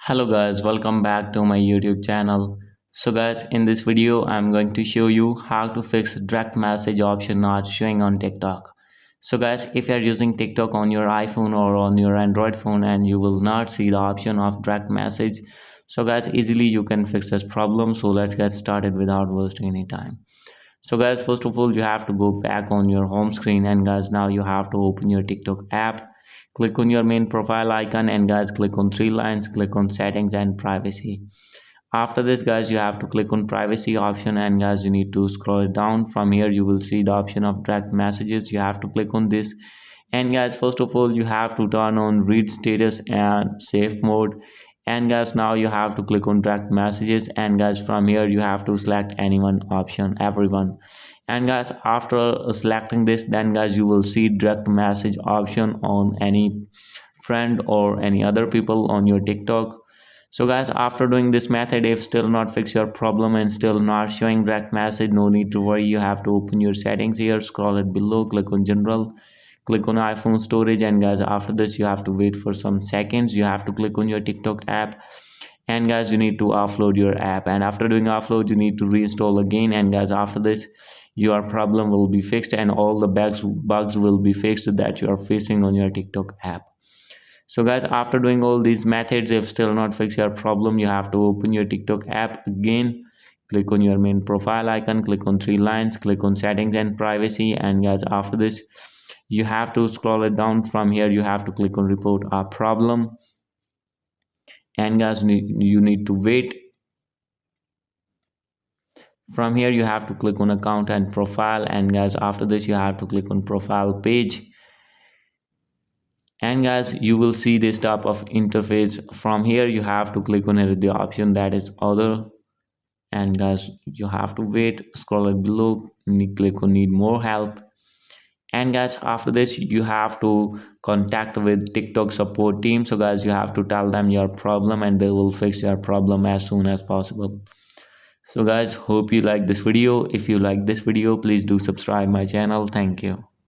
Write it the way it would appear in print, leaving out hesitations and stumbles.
Hello guys, welcome back to my YouTube channel. So guys, in this video I'm going to show you how to fix direct message option not showing on TikTok. So guys, if you are using TikTok on your iPhone or on your Android phone and you will not see the option of direct message, so guys, easily you can fix this problem. So let's get started without wasting any time. So guys, first of all you have to go back on your home screen, and guys, now you have to open your TikTok app. Click on your main profile icon, and guys, click on three lines, click on settings and privacy. After this guys, you have to click on privacy option, and guys, you need to scroll down. From here you will see the option of direct messages. You have to click on this, and guys, first of all you have to turn on read status and safe mode. And guys, now you have to click on direct messages, and guys, from here you have to select anyone option, everyone. And guys, after selecting this, then guys, you will see direct message option on any friend or any other people on your TikTok. So guys, after doing this method, if still not fix your problem and still not showing direct message, no need to worry. You have to open your settings here, scroll it below, click on general, click on iPhone storage, and guys, after this you have to wait for some seconds. You have to click on your TikTok app, and guys, you need to offload your app. And after doing offload, you need to reinstall again. And guys, after this your problem will be fixed, and all the bugs will be fixed that you are facing on your TikTok app. So guys, after doing all these methods, if still not fix your problem, you have to open your TikTok app again. Click on your main profile icon, click on three lines, click on settings and privacy. And guys, after this you have to scroll it down. From here you have to click on report a problem, and guys, you need to wait. From here you have to click on account and profile, and guys, after this you have to click on profile page. And guys, you will see this type of interface. From here you have to click on the option that is other, and guys, you have to wait, scroll it below, click on need more help. And guys, after this you have to contact with TikTok support team. So guys, you have to tell them your problem, and they will fix your problem as soon as possible. So guys, hope you like this video. If you like this video, please do subscribe my channel. Thank you.